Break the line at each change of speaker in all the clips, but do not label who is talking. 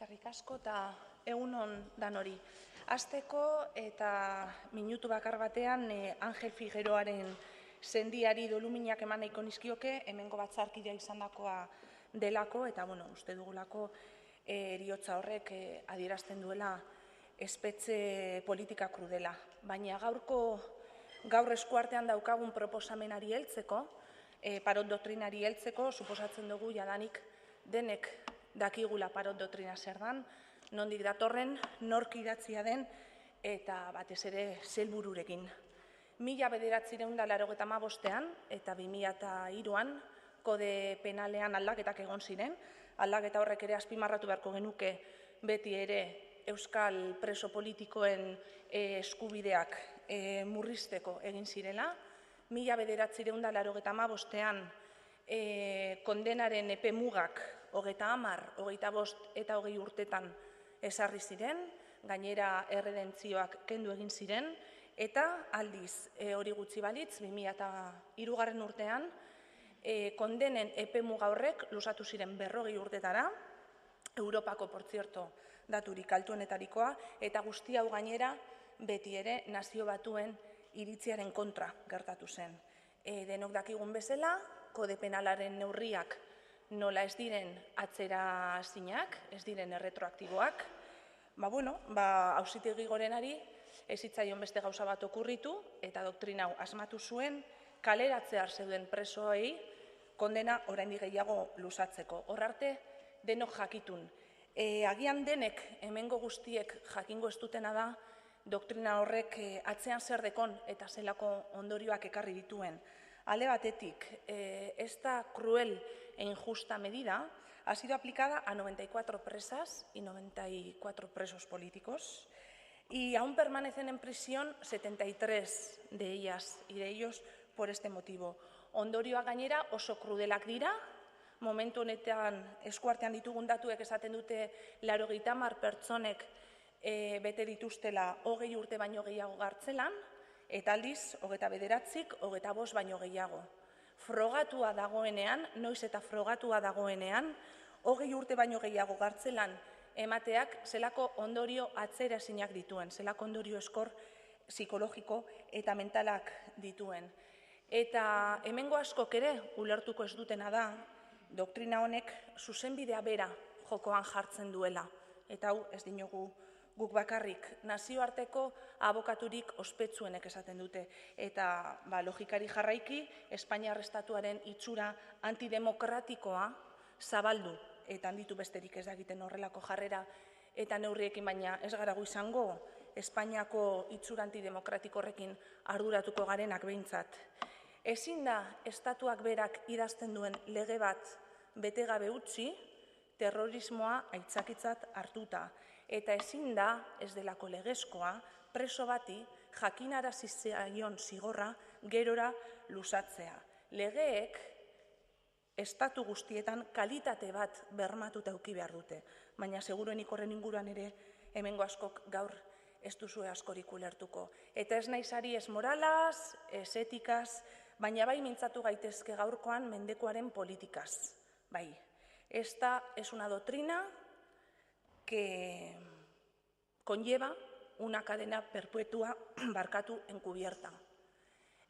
Eskerrik asko eta egun on danori. Hasteko eta minutu bakar batean Angel Figueroaren sendiari doluminak eman nahiko nizkioke, hemengo batzarkidea izandakoa delako eta uste dugulako eriotza horrek adierazten duela espetxe politika krudela. Baina gaur eskuartean daukagun proposamenari heltzeko, parot doktrinari heltzeko, suposatzen dugu jadanik denek dakigula parot doktrina zer dan, nondik datorren, nork idatzia den, eta batez ere helbururekin. 1985 eta 2003an kode penalean aldaketak egon ziren, aldaketa horrek ere azpimarratu beharko genuke beti ere euskal preso politikoen eskubideak murrizteko egin zirela. 1985an kondenaren epe mugak 30, 25 eta 20 urtetan ezarri ziren, gainera erredentzioak kendu egin ziren, eta aldiz hori gutxi balitz, 2003 urtean, kondenen epe muga horrek luzatu ziren 40 urtetara, Europako, por cierto, daturik altuenetarikoa, eta guzti hau gainera beti ere nazio batuen iritziaren kontra gertatu zen. Denok dakigun bezala, kode penalaren neurriak nola ez diren atzera ezinak, ez diren erretroaktiboak, Auzitegi Gorenari ez zitzaion beste gauza bat okurritu eta doktrina hau asmatu zuen kaleratzear zeuden presoei kondena oraindik gehiago luzatzeko. Hor arte, denok jakitun. Agian denek hemengo guztiek jakingo ez dutena da doktrina horrek atzean zer dekon eta zelako ondorioak ekarri dituen. Alde batetik, esta cruel e injusta medida ha sido aplicada a 94 presas y 94 presos políticos y aún permanecen en prisión 73 de ellas y de ellos por este motivo. Ondorioak gainera oso krudelak dira, momentu honetan eskuartean ditugun datuek esaten dute 80 pertsonek bete dituztela 20 urte baino gehiago gartzelan, eta aldiz, 29, 25 baino gehiago. Frogatua dagoenean, noiz eta frogatua dagoenean, 20 urte baino gehiago gartzelan emateak zelako ondorio atzera ezinak dituen, zelako ondorio eskor psikologiko eta mentalak dituen. Eta hemengo askok ere ulertuko ez dutena da, doktrina honek zuzenbidea bera jokoan jartzen duela. Eta hau ez dinogu guk bakarrik, nazioarteko abokaturik ospetsuenek esaten dute. Eta logikari jarraiki, Espainiar Estatuaren itxura antidemokratikoa zabaldu eta handitu besterik ez da egiten horrelako jarrera eta neurriekin, baina ez gara gu izango Espainiako itxura antidemokratiko horrekin arduratuko garenak behintzat. Ezin da estatuak berak idazten duen lege bat bete gabe utzi, terrorismoa aitzakitzat hartuta. Eta ezin da, ez delako legezkoa, preso bati jakinarazi zaion zigorra gerora luzatzea. Legeek estatu guztietan kalitate bat bermatuta eduki behar dute, baina seguruenik horren inguruan ere hemengo askok gaur ez duzue askorik ulertuko. Eta ez naiz ari ez moralaz, ez etikaz, baina bai mintzatu gaitezke gaurkoan mendekoaren politikaz. Bai, esta es una doctrina que conlleva una cadena perpetua encubierta.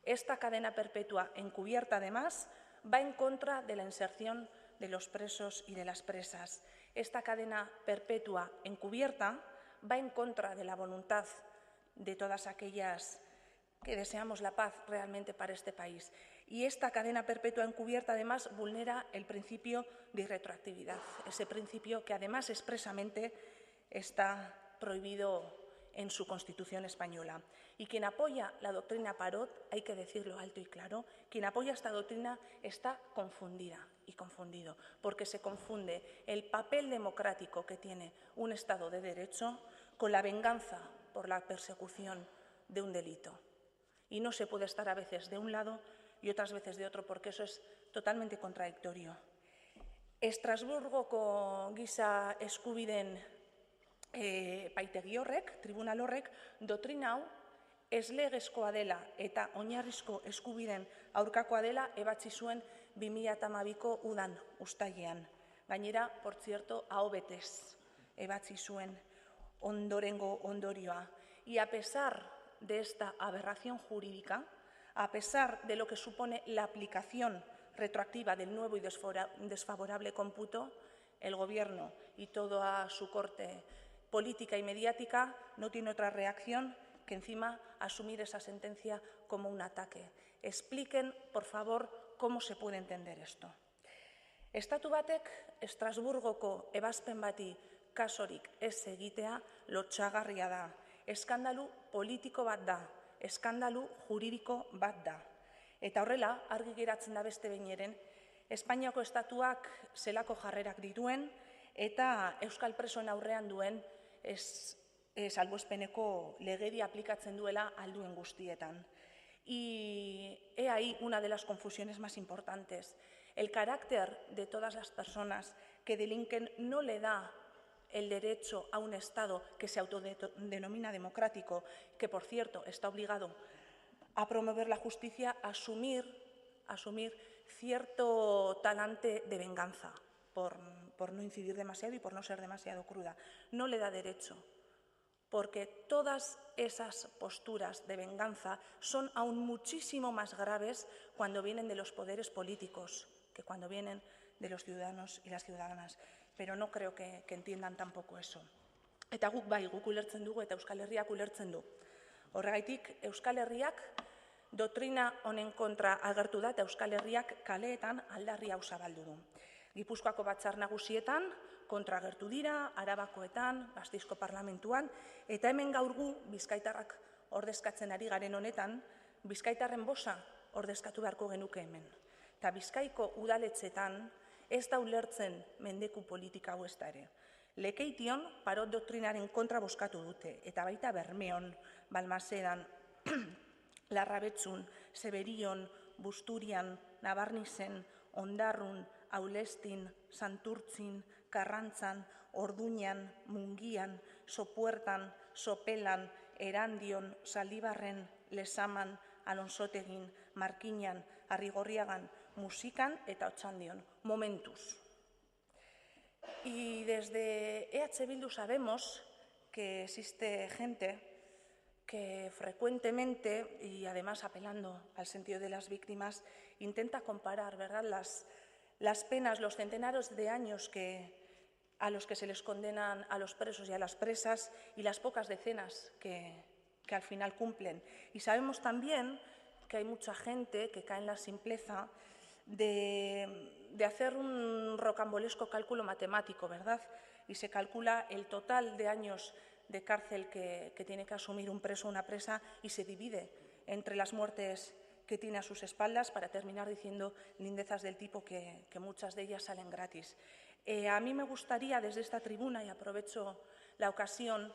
Esta cadena perpetua encubierta, además, va en contra de la inserción de los presos y de las presas. Esta cadena perpetua encubierta va en contra de la voluntad de todas aquellas que deseamos la paz realmente para este país. Y esta cadena perpetua encubierta, además, vulnera el principio de irretroactividad, ese principio que, además, expresamente está prohibido en su Constitución española. Y quien apoya la doctrina Parot, hay que decirlo alto y claro, quien apoya esta doctrina está confundida y confundido, porque se confunde el papel democrático que tiene un Estado de Derecho con la venganza por la persecución de un delito. Y no se puede estar a veces de un lado y otras veces de otro, porque eso es totalmente contradictorio. Estrasburgoko giza eskubideen epaitegi horrek, tribunal horrek, doktrina hau ez legezkoa dela eta oinarrizko eskubideen aurkakoa dela ebatzi zuen 2012ko udan uztailean. Gainera, por cierto, aho betez. ebatzi zuen ondorengo ondorioa. Y a pesar de esta aberración jurídica, a pesar de lo que supone la aplicación retroactiva del nuevo y desfavorable cómputo, el Gobierno y toda su corte política y mediática no tiene otra reacción que encima asumir esa sentencia como un ataque. Expliquen, por favor, cómo se puede entender esto. Estatu batek Estrasburgoko ebazpen bati kasurik ez egitea lotsagarria da. Eskandalu politiko bat da, eskandalu juridiko bat da. Eta horrela, argi geratzen da beste behin ere, Espainiako estatuak zelako jarrerak dituen eta euskal presoen aurrean duen salbuespeneko legedia aplikatzen duela alduen guztietan. Y he ahí una de las confusiones más importantes. El carácter de todas las personas que delinquen no le da el derecho a un Estado que se autodenomina democrático, que, por cierto, está obligado a promover la justicia, a asumir cierto talante de venganza, por no incidir demasiado y por no ser demasiado cruda. No le da derecho, porque todas esas posturas de venganza son aún muchísimo más graves cuando vienen de los poderes políticos que cuando vienen de los ciudadanos y las ciudadanas. Pero no creo que entiendan tampoco eso. Eta guk bai, guk ulertzen dugu eta Euskal Herriak ulertzen du. Horregaitik, Euskal Herriak doktrina honen kontra agertu da eta Euskal Herriak kaleetan aldarri hau zabaldu du. Gipuzkoako batzar nagusietan kontra agertu dira, Arabakoetan, Gasteizko parlamentuan, eta hemen gaur gu bizkaitarrak ordezkatzen ari garen honetan, bizkaitarren bosa ordezkatu beharko genuke hemen. Eta Bizkaiko udaletxetan ez da ulertzen mendeku politika hau ez da ere. Lekeition parot doktrinaren kontra bozkatu dute, eta baita Bermeon, Balmasedan, Larrabetzun, Zeberion, Busturian, Nabarnizen, Ondarrun, Aulestin, Santurtzin, Karrantzan, Orduñan, Mungian, Sopuertan, Sopelan, Erandion, Zaldibarren, Lezaman, Alonsotegin, Markinan, Arrigorriagan, Musikan eta Otxandion. Momentuz. Y desde EH Bildu sabemos que existe gente que frecuentemente, y además apelando al sentido de las víctimas, intenta comparar, ¿verdad?, las penas, los centenares de años a los que se les condenan a los presos y a las presas y las pocas decenas que al final cumplen. Y sabemos también que hay mucha gente que cae en la simpleza de hacer un rocambolesco cálculo matemático, ¿verdad? Y se calcula el total de años de cárcel que tiene que asumir un preso o una presa y se divide entre las muertes que tiene a sus espaldas para terminar diciendo lindezas del tipo que muchas de ellas salen gratis. A mí me gustaría desde esta tribuna, y aprovecho la ocasión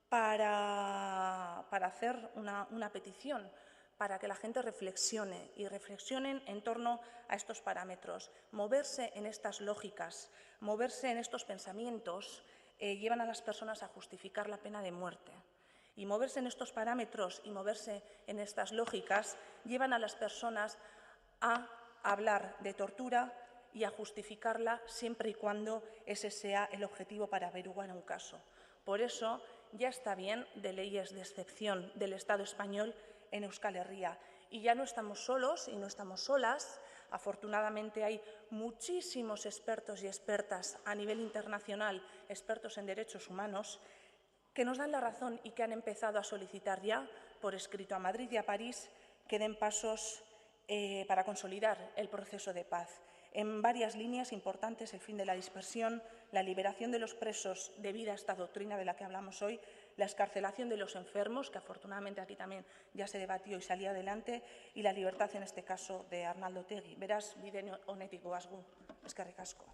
para hacer una petición, para que la gente reflexione y reflexionen en torno a estos parámetros. Moverse en estas lógicas, moverse en estos pensamientos llevan a las personas a justificar la pena de muerte. Y moverse en estos parámetros y moverse en estas lógicas llevan a las personas a hablar de tortura y a justificarla siempre y cuando ese sea el objetivo para averiguar un caso. Por eso ya está bien de leyes de excepción del Estado español en Euskal Herria. Y ya no estamos solos y no estamos solas. Afortunadamente hay muchísimos expertos y expertas a nivel internacional, expertos en derechos humanos, que nos dan la razón y que han empezado a solicitar ya, por escrito a Madrid y a París, que den pasos para consolidar el proceso de paz. En varias líneas importantes, el fin de la dispersión, la liberación de los presos debido a esta doctrina de la que hablamos hoy, la excarcelación de los enfermos, que afortunadamente aquí también ya se debatió y salía adelante, y la libertad, en este caso, de Arnaldo Otegi. Beraz, bide honetik goaz gu. Eskerrik asko.